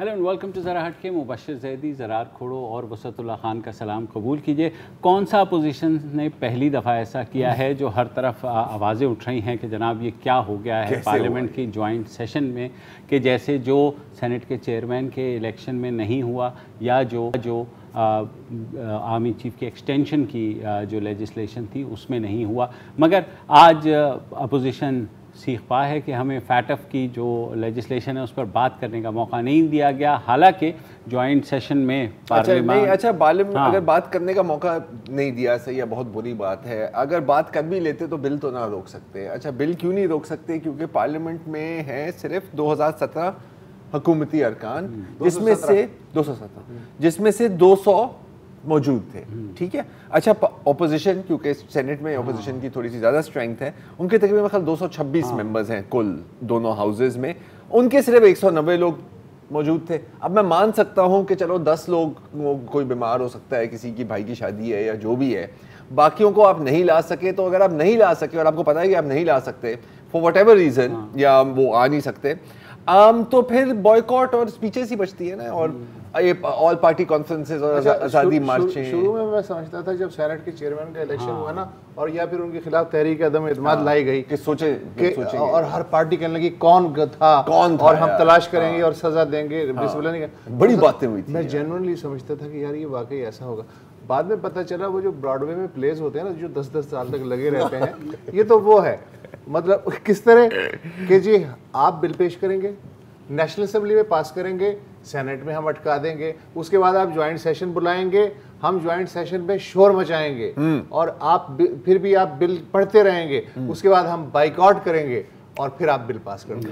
Hello and welcome to ज़रा हट के। मुबशर ज़ैदी, ज़रार खोड़ो और वसतुल्लाह खान का सलाम कबूल कीजिए। कौन सा अपोजिशन ने पहली दफ़ा ऐसा किया है जो हर तरफ आवाज़ें उठ रही हैं कि जनाब ये क्या हो गया है पार्लियामेंट की जॉइंट सेशन में, कि जैसे जो सेनेट के चेयरमैन के इलेक्शन में नहीं हुआ या जो आर्मी चीफ की एक्सटेंशन की जो लेजिस्लेशन थी उसमें नहीं हुआ, मगर आज अपोजिशन सीख पा है कि हमें फैटफ की जो लेजिस्लेशन है उस पर बात करने का मौका नहीं दिया गया। हालांकि जॉइंट सेशन में अगर बात करने का मौका नहीं दिया, सही है, बहुत बुरी बात है। अगर बात कर भी लेते तो बिल तो ना रोक सकते। अच्छा, बिल क्यों नहीं रोक सकते? क्योंकि पार्लियामेंट में है सिर्फ 2017 हुकूमती अरकान, जिसमें से 217 जिसमें से 200 मौजूद थे। ठीक है। अच्छा, ऑपोजिशन, क्योंकि सेनेट में ऑपोजिशन की थोड़ी सी ज़्यादा स्ट्रेंथ है, उनके तकरीबन मतलब 226 मेंबर्स हैं कुल दोनों हाउसेज में, उनके सिर्फ 190 लोग मौजूद थे। अब मैं मान सकता हूँ कि चलो 10 लोग, कोई बीमार हो सकता है, किसी की भाई की शादी है या जो भी है, बाकियों को आप नहीं ला सके। तो अगर आप नहीं ला सके और आपको पता है कि आप नहीं ला सकते फॉर वट एवर रीज़न, या वो आ नहीं सकते, तो फिर बॉयकॉट और स्पीचेस ही बचती है ना, और ये ऑल पार्टी कॉन्फ्रेंसेस और आज़ादी मार्चें। शुरू में मैं समझता था जब सेनेट के चेयरमैन का इलेक्शन हुआ ना, और या फिर उनके खिलाफ तहरीक अदम एतमाद लाई गई कि सोचे और हर पार्टी कहने लगी कौन था और हम तलाश करेंगे और सजा देंगे, डिसिप्लिन नहीं, बड़ी बातें हुई थी। मैं जेन्युइनली समझता था कि यार ये वाकई ऐसा होगा। बाद में पता चला वो जो ब्रॉडवे में प्लेस होते हैं ना, जो 10-10 साल तक लगे रहते हैं, ये तो वो है। मतलब किस तरह कि जी आप बिल पेश करेंगे, नेशनल असेंबली में पास करेंगे, सेनेट में हम अटका देंगे, उसके बाद आप ज्वाइंट सेशन बुलाएंगे, हम ज्वाइंट सेशन में शोर मचाएंगे और आप फिर भी आप बिल पढ़ते रहेंगे, उसके बाद हम बाइकआउट करेंगे और फिर आप बिल पास करेंगे।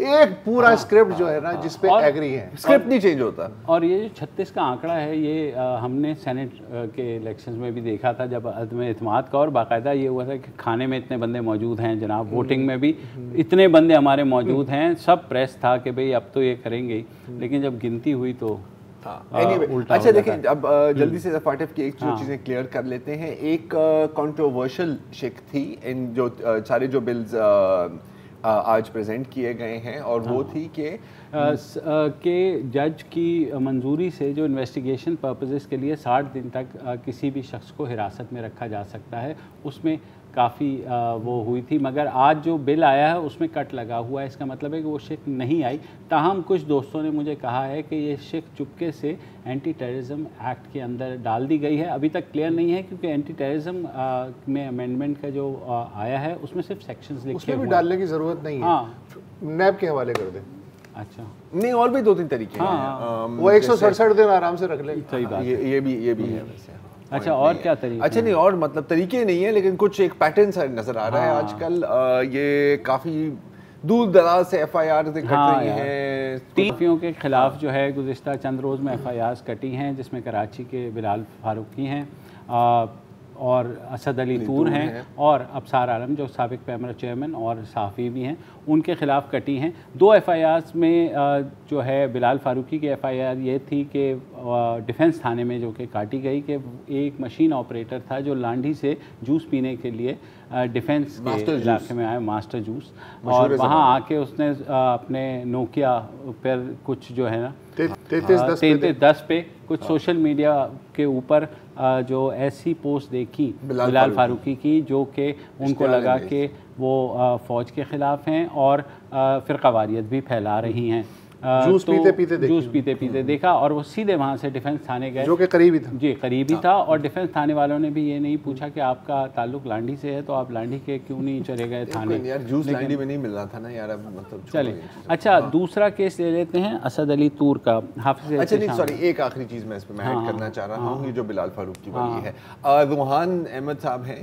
एक पूरा स्क्रिप्ट जो है ना, जिस पे एग्री है, स्क्रिप्ट नहीं चेंज होता। और ये जो 36 का आंकड़ा है, ये हमने सेनेट के इलेक्शंस में भी देखा था, जब अदम एतमाद का, और बाकायदा ये हुआ था कि खाने में इतने बंदे मौजूद हैं जनाब, वोटिंग में भी इतने बंदे हमारे मौजूद हैं, सब प्रेस था कि भाई अब तो ये करेंगे ही, लेकिन जब गिनती हुई तो अच्छा देखिए, अब जल्दी से फाटिफ की एक जो चीज़ें क्लियर कर लेते हैं। एक कंट्रोवर्शियल शिक थी इन जो सारे जो बिल्स आज प्रेजेंट किए गए हैं, और वो थी कि जज की मंजूरी से जो इन्वेस्टिगेशन पर्पसेस के लिए 60 दिन तक किसी भी शख्स को हिरासत में रखा जा सकता है, उसमें काफ़ी वो हुई थी। मगर आज जो बिल आया है उसमें कट लगा हुआ है, इसका मतलब है कि वो शिक नहीं आई। ताहम कुछ दोस्तों ने मुझे कहा है कि ये शिक चुपके से एंटी टेररिज्म एक्ट के अंदर डाल दी गई है। अभी तक क्लियर नहीं है, क्योंकि एंटी टेररिज्म में अमेंडमेंट का जो आया है उसमें सिर्फ सेक्शंस लिखे उसमें भी डालने की ज़रूरत नहीं है, नैब के हवाले कर दें। अच्छा, नहीं, और भी 2-3 तरीके हैं, वो 167 दिन आराम से रख लेंगे। सही बात, ये भी है वैसे। अच्छा, और क्या तरीके? अच्छा, नहीं, और मतलब तरीके नहीं है, लेकिन कुछ एक पैटर्न सा नजर आ रहा है आजकल। ये काफी दूर दराज से FIR कट रही हैं। तीनों के खिलाफ जो है गुज़िश्ता चंद रोज़ में FIRs कटी हैं, जिसमें कराची के बिलाल फारूकी हैं और असद अली तूर हैं और अबसार आलम जो साबिक पैमरा चेयरमैन और सहाफ़ी भी हैं, उनके ख़िलाफ़ कटी हैं। 2 FIRs में जो है बिलाल फारूकी की FIR ये थी कि डिफेंस थाने में जो कि काटी गई, कि एक मशीन ऑपरेटर था जो लांडी से जूस पीने के लिए डिफेंस के इलाके में आया, मास्टर जूस, और वहाँ आके उसने अपने नोकिया पर कुछ जो है ना 3310 पे कुछ सोशल मीडिया के ऊपर जो ऐसी पोस्ट देखी बिलाल फारूकी की, जो कि उनको लगा कि वो फ़ौज के ख़िलाफ़ हैं और फ़िरक़ावारियत भी फैला रही हैं। जूस पीते पीते देखा, और वो सीधे वहाँ से डिफेंस थाने गए, जो कि करीबी था। जी, करीबी था। और डिफेंस थाने वालों ने भी ये नहीं पूछा कि आपका ताल्लुक लांडी से है, तो आप लांडी के क्यों नहीं चले गए थाने? यार, जूस लांडी में नहीं मिल रहा था ना यार, अब मतलब चलिए। अच्छा, दूसरा केस ले लेते हैं असद अली तूर का। हाफिज, अच्छा नहीं, सॉरी, एक आखिरी चीज़ मैं इस पर ऐड करना चाह रहा हूँ, ये जो बिलाल फारूकी वाली है, रूहान अहमद साहब हैं,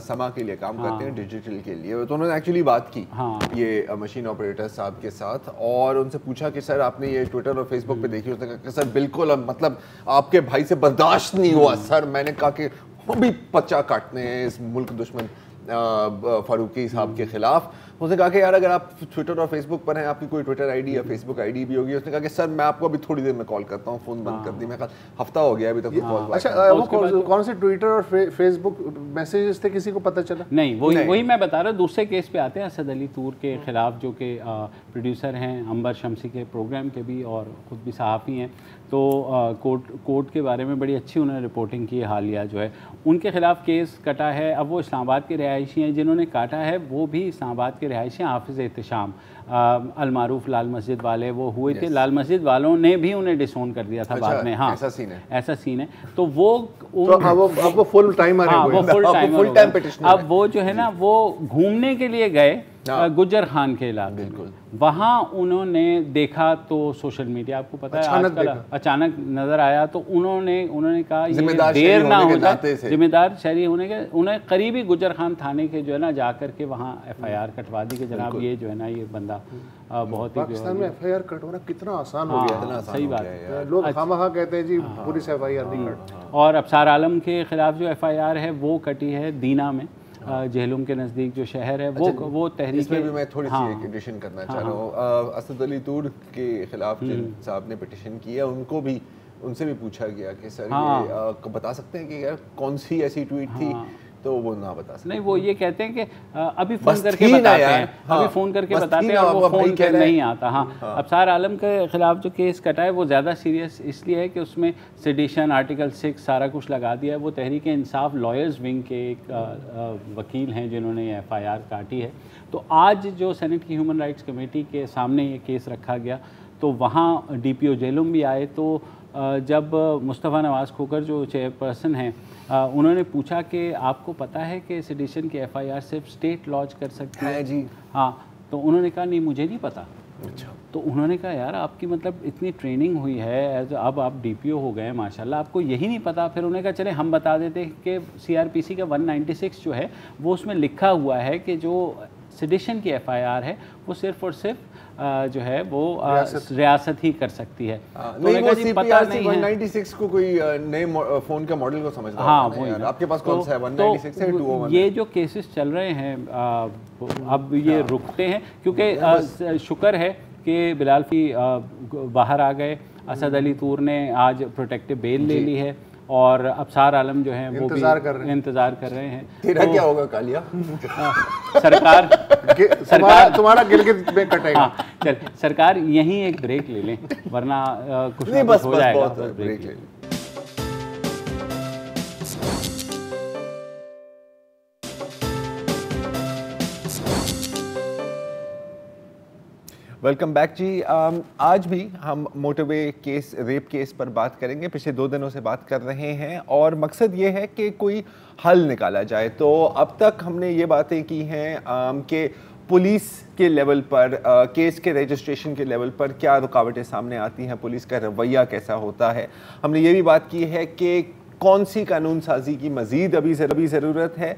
समा के लिए काम करते हैं, डिजिटल के लिए, तो उन्होंने एक्चुअली बात की ये मशीन ऑपरेटर साहब के साथ, और उनसे पूछा कि सर आपने ये ट्विटर और फेसबुक पे देखी, उसने कहा कि सर बिल्कुल, मतलब आपके भाई से बर्दाश्त नहीं हुआ सर। मैंने कहा कि वो भी बच्चा काटने हैं इस मुल्क दुश्मन फारूकी साहब के खिलाफ। उसने कहा कि यार अगर आप ट्विटर और फेसबुक पर हैं, आपकी कोई ट्विटर आईडी या फेसबुक आईडी भी होगी। उसने कहा कि सर मैं आपको अभी थोड़ी देर में कॉल करता हूँ, फोन बंद कर दी। मैं कहा हफ्ता हो गया अभी तक कॉल। अच्छा वो कौन से ट्विटर और फेसबुक मैसेजेस थे, किसी को पता चला? नहीं, वही मैं बता रहा हूँ। दूसरे केस पे आते हैं असद अली तूर के खिलाफ, जो कि प्रोड्यूसर हैं अंबर शमसी के प्रोग्राम के भी और ख़ुद भी सहाफ़ी हैं। तो कोर्ट के बारे में बड़ी अच्छी उन्होंने रिपोर्टिंग की। हालिया जो है उनके ख़िलाफ़ केस कटा है। अब वो इस्लामाबाद के रिहायशी हैं, जिन्होंने काटा है वो भी इस्लामाबाद के रिहायशी हाफिज़ एहतशाम अलमारूफ लाल मस्जिद वाले वो हुए थे। लाल मस्जिद वालों ने भी उन्हें डिसोन कर दिया था बाद में। हाँ, ऐसा सीन है। तो वो अब फुल टाइम अब वो जो है ना वो घूमने के लिए गए गुज्जर खान के इलाके, वहाँ उन्होंने देखा तो सोशल मीडिया आपको पता है आजकल अचानक नज़र आया, तो उन्होंने कहा ये देर ना हो जाए, जिम्मेदार शहरी होने के उन्हें करीबी गुज्जर खान थाने के जो है ना जाकर के वहाँ FIR कटवा दी कि जनाब ये जो है ना ये बंदा बहुत ही पाकिस्तान में FIR कटवाना कितना आसान हो गया। सही बात है, लोग खामखा कहते हैं जी पुलिस FIR नहीं करती। और अबसार आलम के खिलाफ जो FIR है वो कटी है दीना में, जहलुम के नज़दीक जो शहर है वो तहरीक। इसमें भी मैं थोड़ी सी एक एडिशन करना चाह रहा हूँ। असद अली तूर के खिलाफ जिन साहब ने पिटिशन की है उनसे भी पूछा गया कि सर ये बता सकते हैं कि यार कौन सी ऐसी ट्वीट थी, तो वो ना बता सकते। नहीं, वो ये कहते हैं कि अभी फ़ोन करके बताते हैं, अभी फ़ोन करके बताते हैं और वो फ़ोन कर नहीं आता। हाँ, अबसार आलम के ख़िलाफ़ जो केस कटा है वो ज़्यादा सीरियस इसलिए है कि उसमें सेडिशन आर्टिकल 6 सारा कुछ लगा दिया है। वो तहरीक इंसाफ लॉयर्स विंग के एक वकील हैं जिन्होंने ये FIR काटी है। तो आज जो सेनेट की ह्यूमन राइट्स कमेटी के सामने ये केस रखा गया तो वहाँ DPO जेलुम भी आए। तो जब मुस्तफ़ा नवाज़ खोकर जो चेयरपर्सन हैं उन्होंने पूछा कि आपको पता है कि सेडिशन की FIR सिर्फ स्टेट लॉन्च कर सकती है जी? हाँ, तो उन्होंने कहा नहीं मुझे नहीं पता। अच्छा, तो उन्होंने कहा यार आपकी मतलब इतनी ट्रेनिंग हुई है, अब आप DPO हो गए माशाल्लाह, आपको यही नहीं पता। फिर उन्होंने कहा चले हम बता देते कि CRPC का 196 जो है वो उसमें लिखा हुआ है कि जो सेडिशन की FIR है वो सिर्फ और सिर्फ जो है वो रियासत ही कर सकती है। नहीं, वो CPRC 196 को कोई नए फोन का मॉडल को समझना। हाँ, वो यार आपके पास कौन सा है, 196 है 201? ये जो केसेस चल रहे हैं अब ये रुकते हैं क्योंकि शुक्र है कि बिलाल फी बाहर आ गए। असद अली तूर ने आज प्रोटेक्टिव बेल ले ली है और अबसार आलम जो हैं वो भी इंतज़ार कर रहे हैं। तेरा क्या होगा कालिया? सरकार तुम्हारा गिलगित में कटेगा। हाँ, चल सरकार यहीं एक ब्रेक ले लें वरना कुछ नहीं, बस हो जाएगा। ब्रेक ले लें। वेलकम बैक जी। आज भी हम मोटरवे केस, रेप केस पर बात करेंगे। पिछले 2 दिनों से बात कर रहे हैं और मकसद ये है कि कोई हल निकाला जाए। तो अब तक हमने ये बातें की हैं कि पुलिस के लेवल पर, केस के रजिस्ट्रेशन के लेवल पर क्या रुकावटें सामने आती हैं, पुलिस का रवैया कैसा होता है। हमने ये भी बात की है कि कौन सी कानून साजी की मज़ीद अभी ज़रूरत है,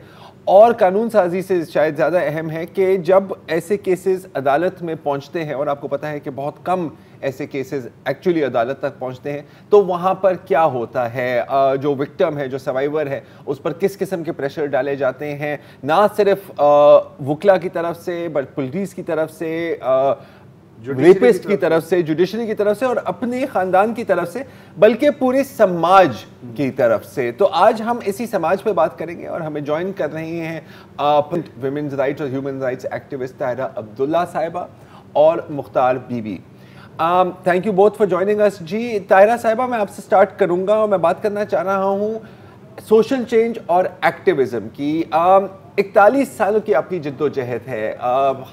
और कानून साजी से शायद ज़्यादा अहम है कि जब ऐसे केसेस अदालत में पहुंचते हैं, और आपको पता है कि बहुत कम ऐसे केसेस एक्चुअली अदालत तक पहुंचते हैं, तो वहाँ पर क्या होता है, जो विक्टिम है, जो सर्वाइवर है, उस पर किस किस्म के प्रेशर डाले जाते हैं, ना सिर्फ वकला की तरफ से बल्कि पुलिस की तरफ से, रेपिस्ट की तरफ से, जुडिशरी की तरफ से और अपने ख़ानदान की तरफ से, बल्कि पूरे समाज की तरफ से। तो आज हम इसी समाज पे बात करेंगे और हमें ज्वाइन कर रही हैं विमेंस राइट्स और human rights activist Tahira Abdullah Sahiba और Mukhtar Bibi. Thank you both for joining us ji. Tahira Sahiba, मैं आपसे स्टार्ट करूँगा और मैं बात करना चाह रहा हूँ सोशल चेंज और एक्टिविज़म की। 41 सालों की आपकी जिद्दोजहद है,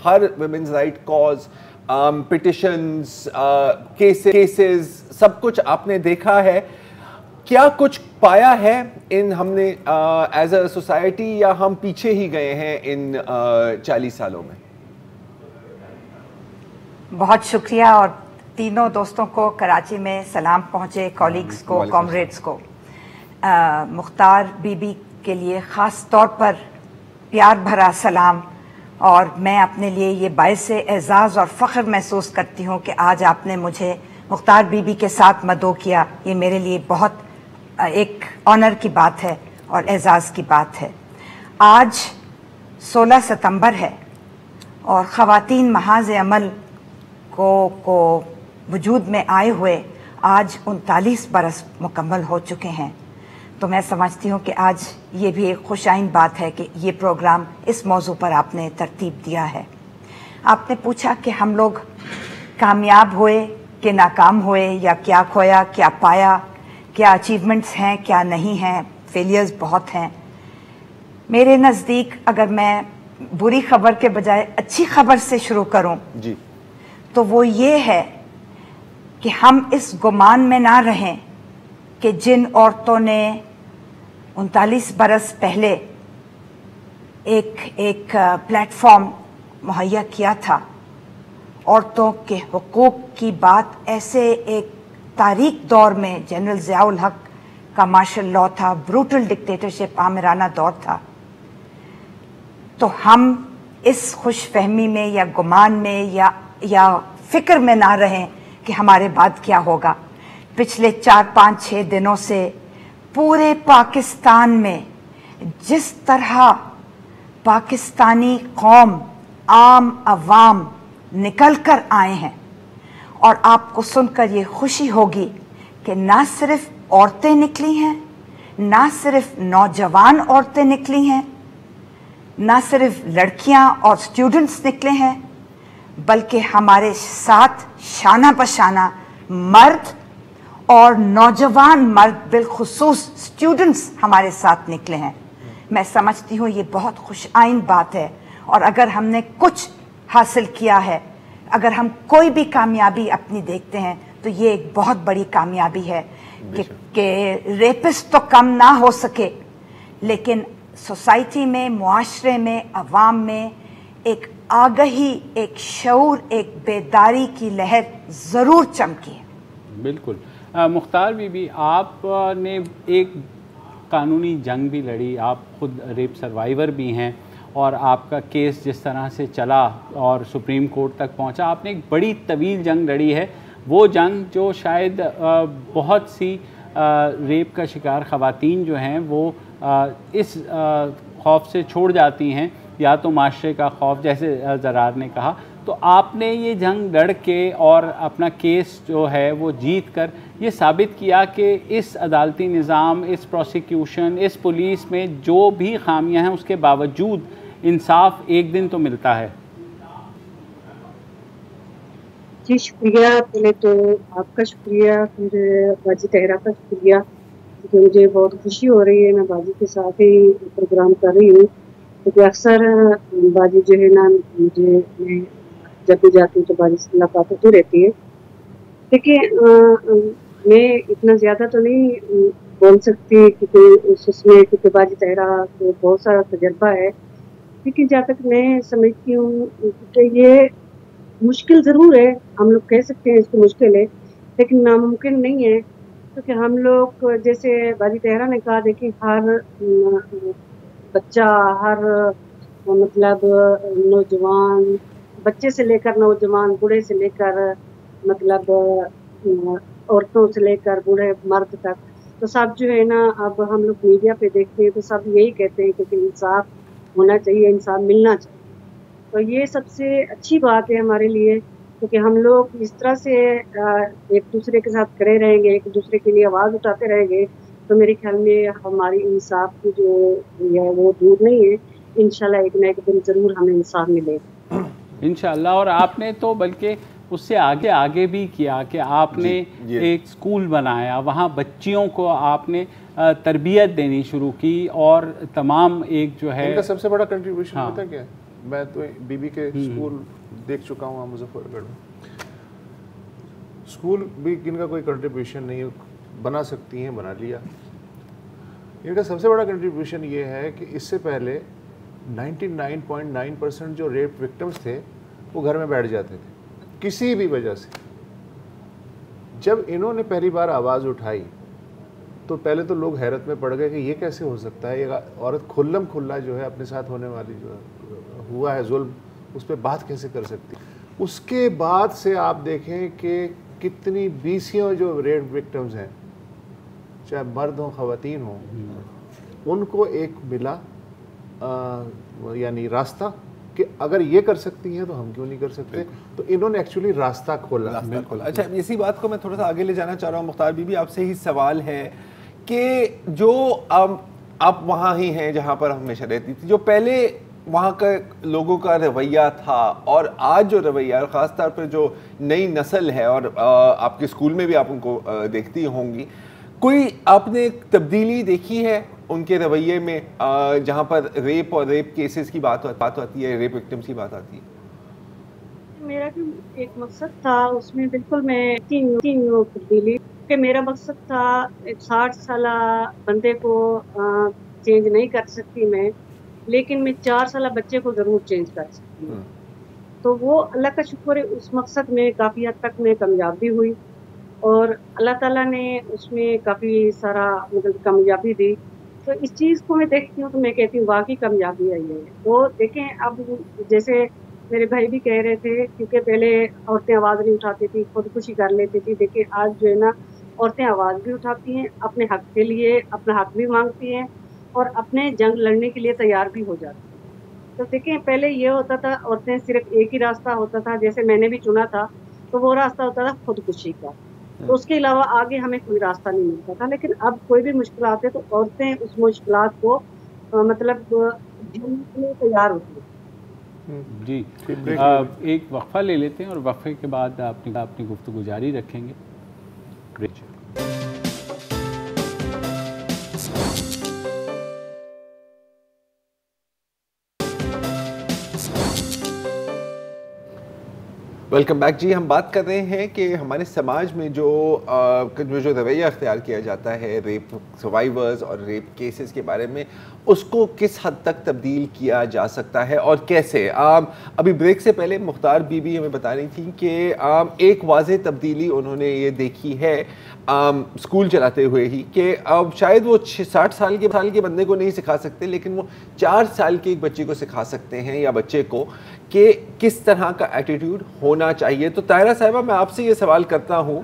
हर women's right cause, petitions, cases, सब कुछ आपने देखा है। क्या कुछ पाया है इन हमने एज अ सोसाइटी, या हम पीछे ही गए हैं इन 40 सालों में? बहुत शुक्रिया, और तीनों दोस्तों को कराची में सलाम पहुंचे, कॉलीग्स को, कॉमरेड्स को। मुख्तार बीबी के लिए ख़ास तौर पर प्यार भरा सलाम, और मैं अपने लिए ये बायस एज़ाज़ और फ़ख्र महसूस करती हूँ कि आज आपने मुझे मुख्तार बीबी के साथ मदो किया। ये मेरे लिए बहुत एक ऑनर की बात है और एज़ाज़ की बात है। आज 16 सितंबर है और ख़वातीन महाज़ अमल को वजूद में आए हुए आज 39 बरस मुकम्मल हो चुके हैं, तो मैं समझती हूँ कि आज ये भी एक खुशाइन बात है कि ये प्रोग्राम इस मौजू पर आपने तरतीब दिया है। आपने पूछा कि हम लोग कामयाब हुए कि नाकाम हुए, या क्या खोया क्या पाया, क्या अचीवमेंट्स हैं क्या नहीं हैं, फेलियर्स बहुत हैं। मेरे नज़दीक अगर मैं बुरी खबर के बजाय अच्छी खबर से शुरू करूं जी, तो वो ये है कि हम इस गुमान में ना रहें कि जिन औरतों ने 39 बरस पहले एक प्लेटफॉर्म मुहैया किया था, औरतों के हुकूक की बात ऐसे एक तारीख दौर में, जनरल ज़ियाउल हक का मार्शल लॉ था, ब्रूटल डिक्टेटरशिप, आमिराना दौर था, तो हम इस खुश फहमी में या गुमान में या फिक्र में ना रहें कि हमारे बाद क्या होगा। पिछले 4-5-6 दिनों से पूरे पाकिस्तान में जिस तरह पाकिस्तानी कौम, आम अवाम निकल कर आए हैं, और आपको सुनकर ये खुशी होगी कि ना सिर्फ औरतें निकली हैं, ना सिर्फ नौजवान औरतें निकली हैं, ना सिर्फ लड़कियां और स्टूडेंट्स निकले हैं, बल्कि हमारे साथ शाना बशाना मर्द और नौजवान मर्द, बिलखुसूस स्टूडेंट्स हमारे साथ निकले हैं। मैं समझती हूँ ये बहुत खुशआइन बात है, और अगर हमने कुछ हासिल किया है, अगर हम कोई भी कामयाबी अपनी देखते हैं, तो ये एक बहुत बड़ी कामयाबी है कि रेपिस्ट तो कम ना हो सके, लेकिन सोसाइटी में, मुआशरे में, अवाम में एक आगही, एक शऊर, एक बेदारी की लहर ज़रूर चमकी है। बिल्कुल। मुख्तार बीबी, आपने एक कानूनी जंग भी लड़ी, आप खुद रेप सर्वाइवर भी हैं, और आपका केस जिस तरह से चला और सुप्रीम कोर्ट तक पहुंचा, आपने एक बड़ी तवील जंग लड़ी है। वो जंग जो शायद बहुत सी रेप का शिकार ख़वातीन जो हैं वो इस खौफ से छोड़ जाती हैं, या तो माशरे का खौफ, जैसे ज़रार ने कहा, तो आपने ये जंग लड़ के और अपना केस जो है वो जीत कर ये साबित किया कि इस अदालती निज़ाम, इस प्रोसिक्यूशन, इस पुलिस में जो भी खामियां हैं उसके बावजूद इंसाफ एक दिन तो मिलता है। जी शुक्रिया, पहले तो आपका शुक्रिया, फिर बाजी तहरा का शुक्रिया, क्योंकि मुझे बहुत खुशी हो रही है, मैं बाजी के साथ ही प्रोग्राम कर रही हूँ, क्योंकि अक्सर बाजी जो है ना, मैं जब भी जाती हूँ तो बाजी से मुलाकात होती रहती है। देखिए मैं इतना ज़्यादा तो नहीं बोल सकती क्योंकि उसमें, क्योंकि बाजी तहरा को बहुत सारा तजर्बा है, लेकिन जहाँ तक मैं समझती हूँ कि ये मुश्किल ज़रूर है, हम लोग कह सकते हैं इसको मुश्किल है, लेकिन नामुमकिन नहीं है, क्योंकि हम लोग जैसे बाजी तहरा ने कहा, देखिए हर बच्चा, हर मतलब नौजवान, बच्चे से लेकर नौजवान, बूढ़े से लेकर मतलब औरतों से लेकर बूढ़े मर्द तक, तो सब जो है ना, अब हम लोग मीडिया पे देखते हैं तो सब यही कहते हैं कि इंसाफ होना चाहिए, इंसाफ मिलना चाहिए। तो ये सबसे अच्छी बात है हमारे लिए, क्योंकि हम लोग इस तरह से एक दूसरे के साथ खड़े रहेंगे, एक दूसरे के लिए आवाज़ उठाते रहेंगे, तो मेरे ख्याल में हमारी इंसाफ की जो है वो दूर नहीं है। इंशाल्लाह एक न एक दिन ज़रूर हमें इंसाफ मिलेगा इंशाल्लाह। और आपने तो बल्कि उससे आगे भी किया कि आपने एक स्कूल बनाया, वहाँ बच्चियों को आपने तरबियत देनी शुरू की, और तमाम एक जो है इनका सबसे बड़ा कंट्रीब्यूशन पता क्या है? मैं तो बीबी के स्कूल देख चुका हूँ मुजफ्फरगढ़ में, स्कूल भी इनका कोई कंट्रीब्यूशन नहीं है, बना सकती हैं, बना लिया। इनका सबसे बड़ा कंट्रीब्यूशन ये है कि इससे पहले 99.9% जो रेप विक्टिम्स थे वो घर में बैठ जाते थे किसी भी वजह से। जब इन्होंने पहली बार आवाज़ उठाई तो पहले तो लोग हैरत में पड़ गए कि ये कैसे हो सकता है, ये औरत खुल्लम खुल्ला जो है अपने साथ होने वाली जो हुआ है जुल्म, उस पर बात कैसे कर सकती है। उसके बाद से आप देखें कि कितनी बीसियों जो रेप विक्टिम्स हैं, चाहे मर्द हों ख़वातीन हों, उनको एक मिला یعنی راستہ کہ اگر یہ کر سکتی ہیں تو ہم کیوں نہیں کر سکتے. تو انہوں نے ایکچولی راستہ کھولا. اچھا اسی بات کو میں تھوڑا سا آگے لے جانا چاہ رہا ہوں. مختار بی بی آپ سے ہی سوال ہے کہ جو آپ وہاں ہی ہیں جہاں پر ہمیشہ رہتی تھی, جو پہلے وہاں کا لوگوں کا رویہ تھا اور آج جو رویہ اور خاص طور پر جو نئی نسل ہے, اور آپ کے اسکول میں بھی آپ ان کو دیکھتی ہوں گی, کوئی آپ نے تبدیلی دیکھی ہے ان کے رویے میں جہاں پر ریپ اور ریپ کیسز کی بات آتی ہے, ریپ وکٹمز کی بات آتی ہے؟ میرا جو ایک مقصد تھا اس میں بالکل میں تین تبدیلی کہ میرا مقصد تھا ایک 60 سالہ بندے کو چینج نہیں کر سکتی میں, لیکن میں 4 سالہ بچے کو ضرور چینج کر سکتی ہوں. تو وہ اللہ کا شکر ہے اس مقصد میں کافی حد تک میں کامیابی ہوئی, اور اللہ تعالیٰ نے اس میں کافی سارا مطلب کامیابی دی. تو اس چیز کو میں دیکھتی ہوں تو میں کہتی ہوں واقعی کامیابی ہے یہ. تو دیکھیں اب جیسے میرے بھائی بھی کہہ رہے تھے, کیونکہ پہلے عورتیں آواز نہیں اٹھاتی تھی, خودکشی کر لیتی تھی. دیکھیں آج جو ہے نا عورتیں آواز بھی اٹھاتی ہیں, اپنے حق کے لیے اپنا حق بھی مانگتی ہیں, اور اپنے جنگ لڑنے کے لیے تیار بھی ہو جاتی ہیں. تو دیکھیں پہلے یہ ہوتا تھا عورتیں صرف ایک ہی راستہ ہوتا تھا, جیسے میں نے بھی چنا تھا, تو وہ راستہ ہوتا تھا خودکشی کا. تو اس کے علاوہ آگے ہمیں کوئی راستہ نہیں ملتا تھا. لیکن اب کوئی بھی مشکلات ہے تو عورتیں اس مشکلات کو مطلب جھیلنے کے لیے تیار ہوتی ہیں. جی ایک وقفہ لے لیتے ہیں اور وقفے کے بعد اپنی گفتگو جاری رکھیں گے. ویلکم بیک جی. ہم بات کر رہے ہیں کہ ہمارے سماج میں جو رویہ اختیار کیا جاتا ہے ریپ سروائیورز اور ریپ کیسز کے بارے میں, اس کو کس حد تک تبدیل کیا جا سکتا ہے اور کیسے. ابھی بریک سے پہلے مختار بی بی ہمیں بتا رہی تھی کہ ایک واضح تبدیلی انہوں نے یہ دیکھی ہے اسکول چلاتے ہوئے ہی, کہ اب شاید وہ 60 سال کے بندے کو نہیں سکھا سکتے, لیکن وہ 4 سال کے ایک بچے کو سکھا سکتے ہیں یا بچے کو کہ کس طرح کا ایٹیٹیوڈ ہونا چاہیے. تو طاہرہ صاحبہ میں آپ سے یہ سوال کرتا ہوں,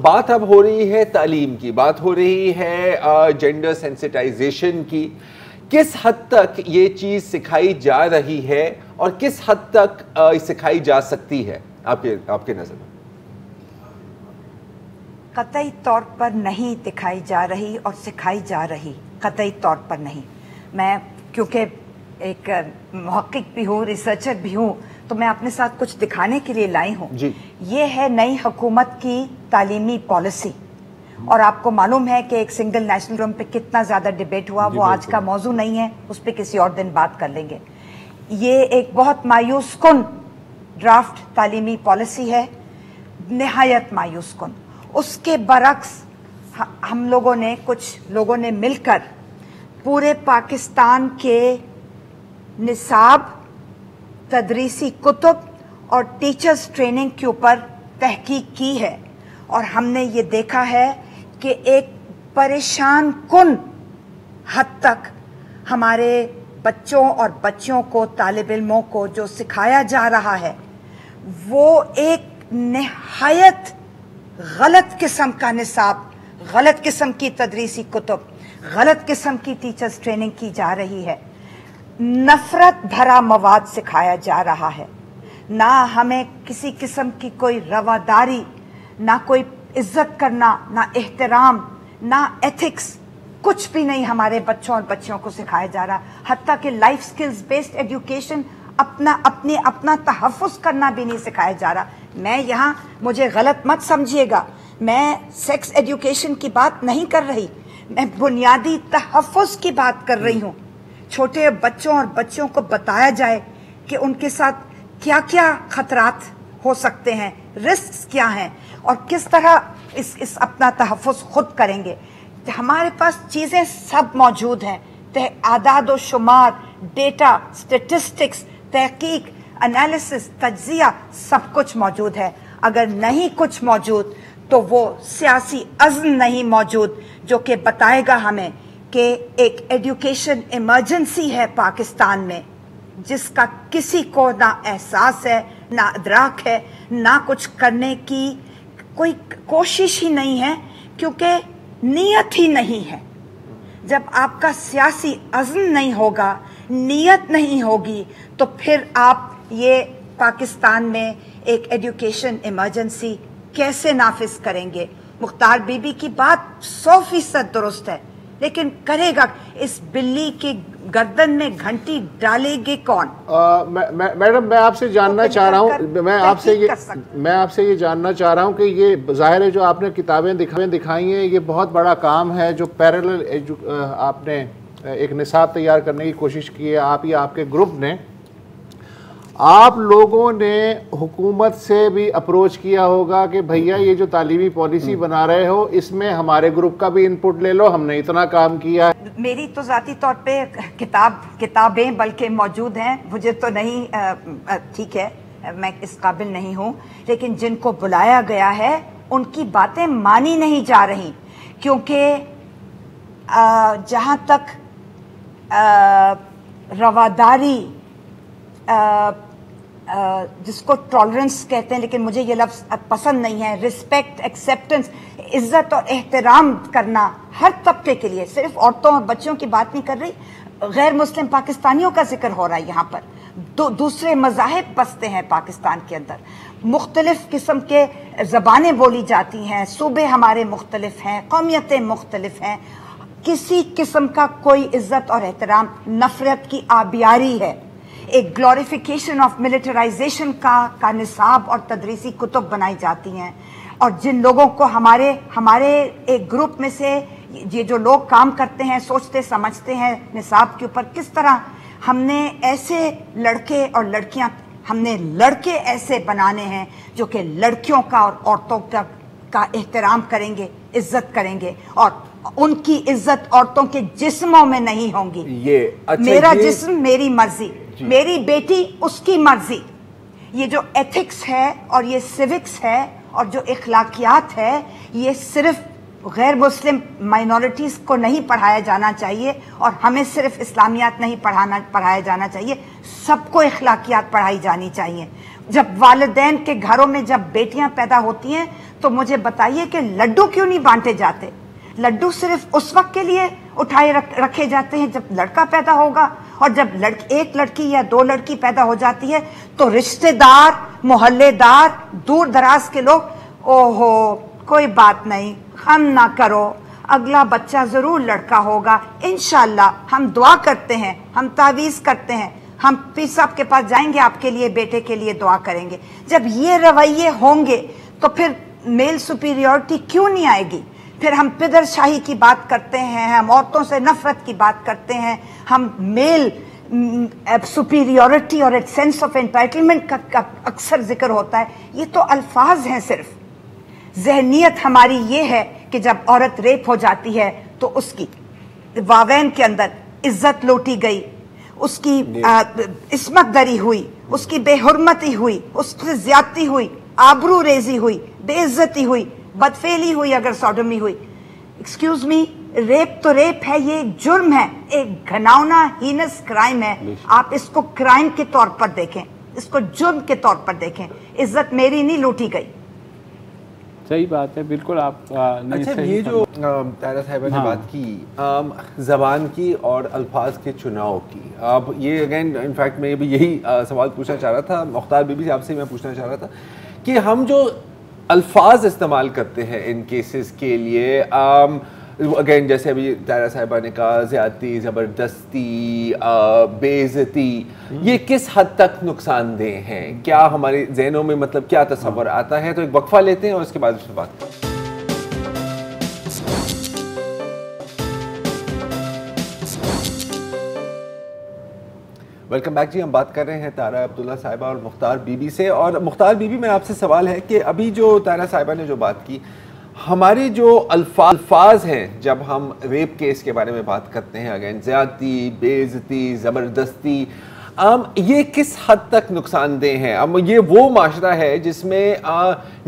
بات اب ہو رہی ہے تعلیم کی, بات ہو رہی ہے جینڈر سینسٹائزیشن کی. کس حد تک یہ چیز سکھائی جا رہی ہے اور کس حد تک سکھائی جا سکتی ہے آپ کے نظر میں؟ قطعی طور پر نہیں دکھائی جا رہی اور سکھائی جا رہی, قطعی طور پر نہیں. میں کیونکہ ایک محقق بھی ہوں, ریسرچر بھی ہوں, تو میں اپنے ساتھ کچھ دکھانے کے لیے لائی ہوں. یہ ہے نئی حکومت کی تعلیمی پالیسی, اور آپ کو معلوم ہے کہ ایک سنگل نیشنل روم پہ کتنا زیادہ ڈیبیٹ ہوا. وہ آج کا موضوع نہیں ہے, اس پہ کسی اور دن بات کر لیں گے. یہ ایک بہت مایوس کن ڈرافٹ تعلیمی پالیسی ہے, نہایت مایوس کن. اس کے برعکس ہم لوگوں نے کچھ لوگوں نے مل کر پورے پاکستان کے نصاب, تدریسی کتب اور ٹیچرز ٹریننگ کے اوپر تحقیق کی ہے, اور ہم نے یہ دیکھا ہے کہ ایک پریشان کن حد تک ہمارے بچوں اور بچیوں کو, طالب علموں کو جو سکھایا جا رہا ہے وہ ایک نہایت غلط قسم کا نصاب, غلط قسم کی تدریسی کتب, غلط قسم کی ٹیچرز ٹریننگ کی جا رہی ہے. نفرت بھرا مواد سکھایا جا رہا ہے. نہ ہمیں کسی قسم کی کوئی رواداری, نہ کوئی عزت کرنا, نہ احترام, نہ ایتھکس, کچھ بھی نہیں ہمارے بچوں اور بچیوں کو سکھایا جا رہا. حتیٰ کہ لائف سکلز بیسڈ ایجوکیشن, اپنا تحفظ کرنا بھی نہیں سکھایا جا رہا. میں یہاں, مجھے غلط مت سمجھیے گا, میں سیکس ایجوکیشن کی بات نہیں کر رہی, میں بنیادی تحفظ کی بات کر رہی ہوں. چھوٹے بچوں اور بچیوں کو بتایا جائے کہ ان کے ساتھ کیا کیا خطرات ہو سکتے ہیں, رسکس کیا ہیں, اور کس طرح اس اپنا تحفظ خود کریں گے. ہمارے پاس چیزیں سب موجود ہیں, اعداد و شمار, ڈیٹا, اسٹیٹسٹکس, تحقیق, انالیسس, تجزیہ, سب کچھ موجود ہے. اگر نہیں کچھ موجود تو وہ سیاسی عزم نہیں موجود جو کہ بتائے گا ہمیں کہ ایک ایڈوکیشن ایمرجنسی ہے پاکستان میں, جس کا کسی کو نہ احساس ہے, نہ ادراک ہے, نہ کچھ کرنے کی کوئی کوشش ہی نہیں ہے, کیونکہ نیت ہی نہیں ہے. जब आपका सियासी अज़्म नहीं होगा, नीयत नहीं होगी, तो फिर आप ये पाकिस्तान में एक एजुकेशन इमरजेंसी कैसे नाफिज करेंगे? मुख्तार बीबी की बात 100% दुरुस्त है, लेकिन करेगा इस बिल्ली की गर्दन में घंटी डालेगी कौन? मैडम मैं आपसे जानना चाह रहा हूँ, मैं आपसे ये जानना चाह रहा हूँ कि ये ज़ाहिर है जो आपने किताबें दिखाई हैं, ये बहुत बड़ा काम है जो पैरेलल आपने एक निसाब तैयार करने की कोशिश की है, आप या आपके ग्रुप ने। आप लोगों ने हुकूमत से भी अप्रोच किया होगा कि भैया ये जो तालीमी पॉलिसी बना रहे हो इसमें हमारे ग्रुप का भी इनपुट ले लो, हमने इतना काम किया है। मेरी तो ज़ाती तौर पे किताबें बल्कि मौजूद हैं, मुझे तो नहीं, ठीक है मैं इस काबिल नहीं हूँ, लेकिन जिनको बुलाया गया है उनकी बातें मानी नहीं जा रही, क्योंकि जहाँ तक रवादारी जिसको टॉलरेंस कहते हैं, लेकिन मुझे ये लफ्ज़ पसंद नहीं है, रिस्पेक्ट, एक्सेप्टेंस, इज्जत और एहतराम करना हर तबके के लिए, सिर्फ औरतों और बच्चों की बात नहीं कर रही, गैर मुस्लिम पाकिस्तानियों का जिक्र हो रहा है यहाँ पर। दूसरे मज़ाहिब बसते हैं पाकिस्तान के अंदर, मुख्तलिफ किस्म के ज़बानें बोली जाती हैं, सूबे हमारे मुख्तलिफ हैं, कौमियतें मुख्तलिफ हैं, किसी किस्म का कोई इज्जत और एहतराम, नफरत की आबियारी है, एक ग्लोरिफिकेशन ऑफ मिलिटराइजेशन का निसाब और तदरीसी कुतुब बनाई जाती हैं। और जिन लोगों को हमारे एक ग्रुप में से ये जो लोग काम करते हैं, सोचते समझते हैं निसाब के ऊपर, किस तरह हमने ऐसे लड़के और लड़कियां, हमने लड़के ऐसे बनाने हैं जो कि लड़कियों का और औरतों का एहतराम करेंगे, इज्जत करेंगे, और उनकी इज्जत औरतों के जिस्मों में नहीं होंगी। ये मेरा जिस्म मेरी मर्जी, मेरी बेटी उसकी मर्जी। ये जो एथिक्स है और ये सिविक्स है और जो इखलाकियात है, ये सिर्फ गैर मुस्लिम माइनॉरिटीज़ को नहीं पढ़ाया जाना चाहिए, और हमें सिर्फ इस्लामियात नहीं पढ़ाया जाना चाहिए, सबको इखलाकियात पढ़ाई जानी चाहिए। जब वालिदैन के घरों में जब बेटियां पैदा होती हैं तो मुझे बताइए कि लड्डू क्यों नहीं बांटे जाते? लड्डू सिर्फ उस वक्त के लिए उठाए रखे जाते हैं जब लड़का पैदा होगा, और जब एक लड़की या दो लड़की पैदा हो जाती है तो रिश्तेदार, मोहल्लेदार, दूर दराज के लोग, ओहो कोई बात नहीं, हम ना करो, अगला बच्चा जरूर लड़का होगा, इंशाल्लाह हम दुआ करते हैं, हम तावीज़ करते हैं, हम पीर साहब के पास जाएंगे, आपके लिए बेटे के लिए दुआ करेंगे। जब ये रवैये होंगे तो फिर मेल सुपीरियरिटी क्यों नहीं आएगी? फिर हम पिदरशाही की बात करते हैं, हम औरतों से नफरत की बात करते हैं, हम मेल सुपीरियरिटी और एक सेंस ऑफ एंटाइटलमेंट का अक्सर जिक्र होता है। ये तो अल्फाज हैं सिर्फ। जहनियत हमारी ये है कि जब औरत रेप हो जाती है तो उसकी वावैन के अंदर इज्जत लूटी गई, उसकी इस्मत दरी हुई, उसकी बेहुरमती हुई, उससे ज्यादती हुई, आबरू रेजी हुई, बेइज्जती हुई, बदफेली हुई, अगर सॉडोमी हुई। एक्सक्यूज मी, रेप तो रेप है, ये एक जुर्म है, एक घनावना हीनस क्राइम है। आप इसको क्राइम के तौर पर देखें, इसको जुर्म के तौर पर देखें। इज्जत मेरी नहीं लूटी गई। सही बात है, बिल्कुल आप अच्छा, ये जो तायरा साहिबा ने बात की ज़बान की और अल्फाज के चुनाव की, अब ये अगेन इनफैक्ट मैं भी यही सवाल पूछना चाह रहा था, मुख्तार बीबी से आपसे मैं पूछना चाह रहा था कि हम जो अल्फाज इस्तेमाल करते हैं इन केसेस के लिए, अगेन जैसे अभी तायरा साहिबा ने कहा, ज़्यादती, ज़बरदस्ती, बेइज्जती, ये किस हद तक नुकसानदेह हैं? क्या हमारे ज़हनों में मतलब क्या तस्वर आता है? तो एक वक्फा लेते हैं और उसके बाद उससे बात करते हैं। वेलकम बैक जी, हम बात कर रहे हैं तारा अब्दुल्ला साहिबा और मुख्तार बीबी से। और मुख्तार बीबी, मैं आपसे सवाल है कि अभी जो तारा साहिबा ने जो बात की, हमारे जो अल्फाज हैं जब हम रेप केस के बारे में बात करते हैं, अगेन ज़्यादती, बेइज्जती, ज़बरदस्ती, ये किस हद तक नुकसानदेह हैं? अब ये वो माशरा है जिसमें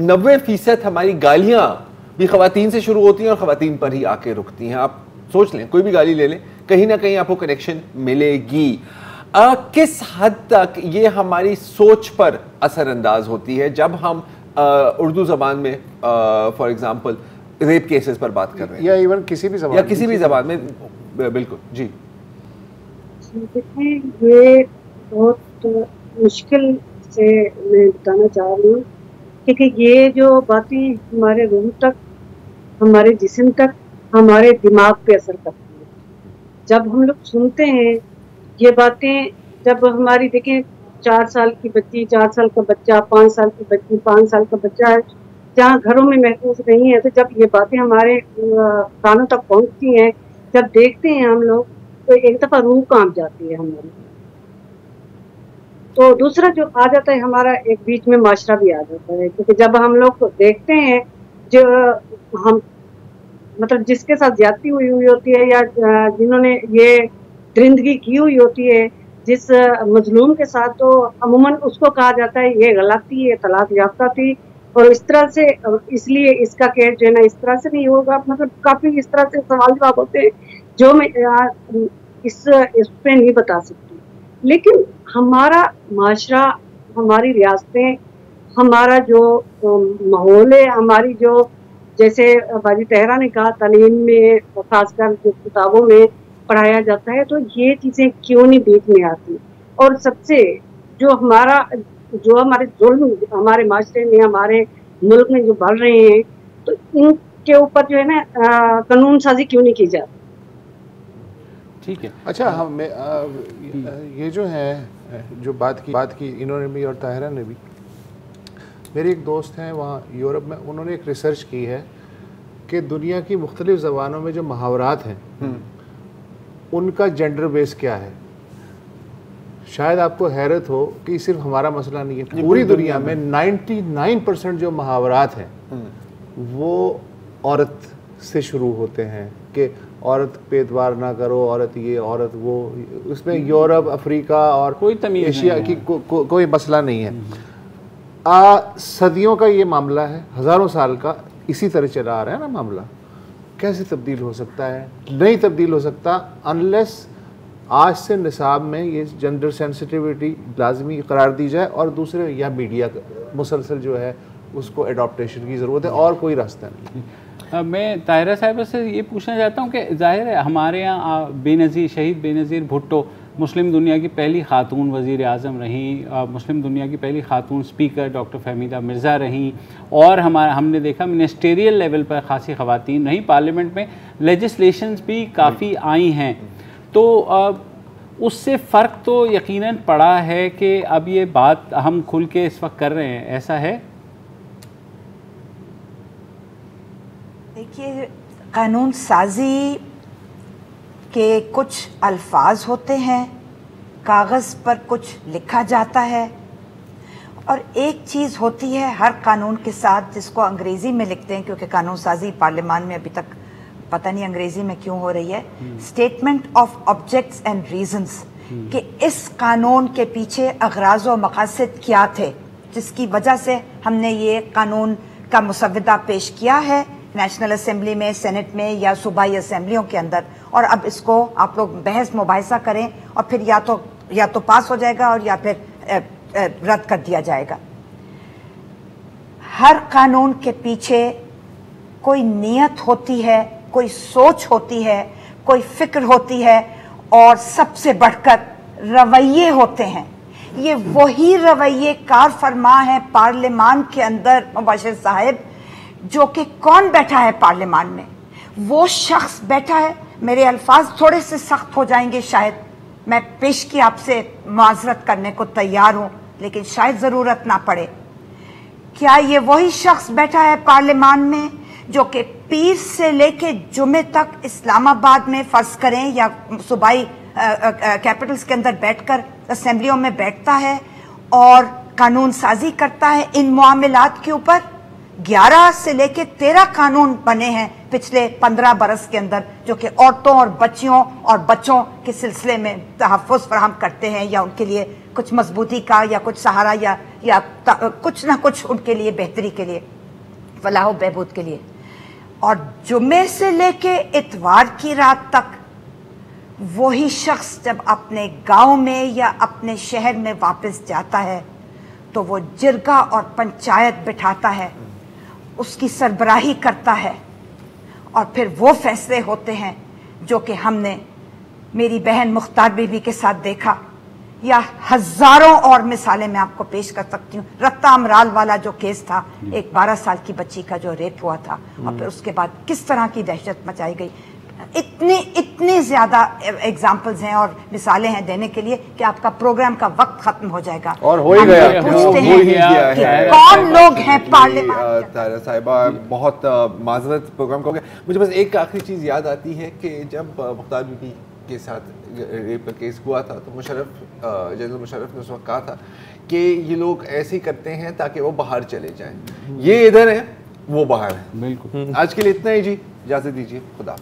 90% हमारी गालियाँ भी ख़वातीन से शुरू होती हैं और ख़वातीन पर ही आके रुकती हैं। आप सोच लें, कोई भी गाली ले लें, कहीं ना कहीं आपको कनेक्शन मिलेगी। किस हद तक ये हमारी सोच पर असरअंदाज होती है जब हम उर्दू ज़बान में फॉर एग्जांपल रेप केसेस पर बात कर रहे हैं, या इवन किसी भी ज़बान, या किसी भी ज़बान में بالکل جی دیکھیں یہ بہت مشکل سے میں بتانا چاہ رہی ہوں کیونکہ یہ جو باتیں ہمارے روح تک، ہمارے جسم تک، ہمارے دماغ پہ اثر کرتی ہیں. جب ہم لوگ سنتے ہیں یہ باتیں، جب ہماری دیکھیں 4 سال کی بچی، 4 سال کا بچہ، 5 سال کی بچی، 5 سال کا بچہ ہے جہاں گھروں میں محفوظ نہیں ہے، تو جب یہ باتیں ہمارے کانوں تک پہنچتی ہیں، جب دیکھتے ہیں ہم لوگ، تو ایک دفعہ روح کانپ جاتی ہے ہماری. تو دوسرا جو آ جاتا ہے ہمارا ایک بیچ میں معاشرہ بھی آ جاتا ہے، کیونکہ جب ہم لوگ دیکھتے ہیں جو ہم مطلب جس کے ساتھ زیادتی ہوئی ہوتی ہے یا جنہوں نے یہ درندگی کی ہوئی ہوتی ہے جس مظلوم کے ساتھ، تو عموماً اس کو کہا جاتا ہے یہ غلط تھی، یہ طلاق یافتہ تھی، اور اس طرح سے اس لیے اس کا کیس جو ہے نا اس طرح سے نہیں ہوگا. مطلب کافی اس طرح سے سوال جواب ہوتے ہیں جو میں اس پہ نہیں بتا سکتی. لیکن ہمارا معاشرہ، ہماری ریاستیں، ہمارا جو ماحول ہے، ہماری جو جیسے باجی طاہرہ نے کہا تعلیم میں خاص کر جو کتابوں میں پڑھایا جاتا ہے، تو یہ چیزیں کیوں نہیں بیچ میں آتی. اور سب سے جو ہمارے ظلم ہمارے معاشرے میں، ہمارے ملک میں جو بڑھ رہے ہیں، تو ان کے اوپر جو ہے نا قانون سازی کیوں نہیں کی جاتی. ٹھیک ہے. اچھا یہ جو ہے جو بات کی انہوں نے بھی اور طاہرہ نے بھی، میرے ایک دوست ہیں وہاں یورپ میں، انہوں نے ایک ریسرچ کی ہے کہ دنیا کی مختلف زبانوں میں جو محاورات ہیں ان کا جینڈر بیس کیا ہے. شاید آپ کو حیرت ہو کہ یہ صرف ہمارا مسئلہ نہیں ہے، پوری دنیا میں 99% جو محاورات ہیں وہ عورت سے شروع ہوتے ہیں کہ عورت پہ اعتبار نہ کرو، عورت یہ، عورت وہ. اس میں یورپ، افریقہ اور کوئی تمیز ایشیا کی کوئی مسئلہ نہیں ہے. صدیوں کا یہ معاملہ ہے، ہزاروں سال کا اسی طرح چلا آ رہا ہے نا معاملہ. کیسے تبدیل ہو سکتا ہے؟ نہیں تبدیل ہو سکتا انلیس آج سے نصاب میں یہ جنڈر سینسٹیوٹی لازمی قرار دی جائے، اور دوسرے یا میڈیا مسلسل جو ہے اس کو اڈاپٹیشن کی ضرورت ہے، اور کوئی راستہ نہیں. میں طاہرہ صاحبہ سے یہ پوچھنا چاہتا ہوں کہ ظاہر ہے ہمارے یہاں شہید بے نظیر بھٹو مسلم دنیا کی پہلی خاتون وزیر اعظم رہیں، مسلم دنیا کی پہلی خاتون اسپیکر ڈاکٹر فہمیدہ مرزا رہیں، اور ہم نے دیکھا منسٹریل لیول پر خاصی خواتین رہیں، پارلیمنٹ میں لیجسلیشنز بھی کافی آئی ہیں. تو اس سے فرق تو یقیناً پڑا ہے کہ اب یہ بات ہم کھل کے اس وقت کر رہے ہیں، ایسا ہے؟ دیکھیے، قانون سازی کے کچھ الفاظ ہوتے ہیں، کاغذ پر کچھ لکھا جاتا ہے، اور ایک چیز ہوتی ہے ہر قانون کے ساتھ جس کو انگریزی میں لکھتے ہیں، کیونکہ قانون سازی پارلیمان میں ابھی تک پتہ نہیں انگریزی میں کیوں ہو رہی ہے، statement of objects and reasons, کہ اس قانون کے پیچھے اغراض و مقاصد کیا تھے جس کی وجہ سے ہم نے یہ قانون کا مسودہ پیش کیا ہے نیشنل اسمبلی میں، سینٹ میں یا صوبائی اسمبلیوں کے اندر، اور اب اس کو آپ لوگ بحث مباحثہ کریں اور پھر یا تو پاس ہو جائے گا اور یا پھر رد کر دیا جائے گا. ہر قانون کے پیچھے کوئی نیت ہوتی ہے، کوئی سوچ ہوتی ہے، کوئی فکر ہوتی ہے، اور سب سے بڑھ کر رویے ہوتے ہیں. یہ وہی رویے کار فرما ہے پارلیمان کے اندر مباشر صاحب، جو کہ کون بیٹھا ہے پارلیمان میں؟ وہ شخص بیٹھا ہے. میرے الفاظ تھوڑے سے سخت ہو جائیں گے شاید، میں پیش کی آپ سے معذرت کرنے کو تیار ہوں، لیکن شاید ضرورت نہ پڑے. کیا یہ وہی شخص بیٹھا ہے پارلیمان میں جو کہ پیر سے لے کے جمعے تک اسلام آباد میں فرض کریں یا صوبائی کیپٹلز کے اندر بیٹھ کر اسمبلیوں میں بیٹھتا ہے اور قانون سازی کرتا ہے ان معاملات کے اوپر؟ 11 سے لے کے 13 قانون بنے ہیں پچھلے 15 برس کے اندر، جو کہ عورتوں اور بچیوں اور بچوں کے سلسلے میں تحفظ فراہم کرتے ہیں، یا ان کے لیے کچھ مضبوطی کا یا کچھ سہارا یا کچھ نہ کچھ ان کے لیے بہتری کے لیے، فلاح و بہبود کے لیے. اور جمعے سے لے کے اتوار کی رات تک وہی شخص جب اپنے گاؤں میں یا اپنے شہر میں واپس جاتا ہے تو وہ جرگہ اور پنچایت بٹھاتا ہے، اس کی سربراہی کرتا ہے، اور پھر وہ فیصلے ہوتے ہیں जो कि हमने मेरी बहन मुख्तार बीबी के साथ देखा, या हजारों और मिसालें मैं आपको पेश कर सकती हूँ। रत्ता अमराल वाला जो केस था, एक 12 साल की बच्ची का जो रेप हुआ था, और फिर उसके बाद किस तरह की दहशत मचाई गई। इतने ज्यादा एग्जाम्पल्स हैं और मिसालें हैं देने के लिए कि आपका प्रोग्राम का वक्त खत्म हो जाएगा। और हो ही गया, पूछते हैं कि कौन लोग हैं पार्लियामेंट। तारा साहिबा, बहुत माजरत प्रोग्राम का हो गया। मुझे बस एक आखिरी चीज़ याद आती है कि जब मुख्तार बीबी के साथ रेप का केस हुआ था तो जनरल मुशर्रफ ने उस वक्त कहा था कि ये लोग ऐसे ही करते हैं ताकि वो बाहर चले जाएं। ये इधर है, वो बाहर है। बिल्कुल। आज के लिए इतना ही जी, इजाज़त दीजिए, खुदा।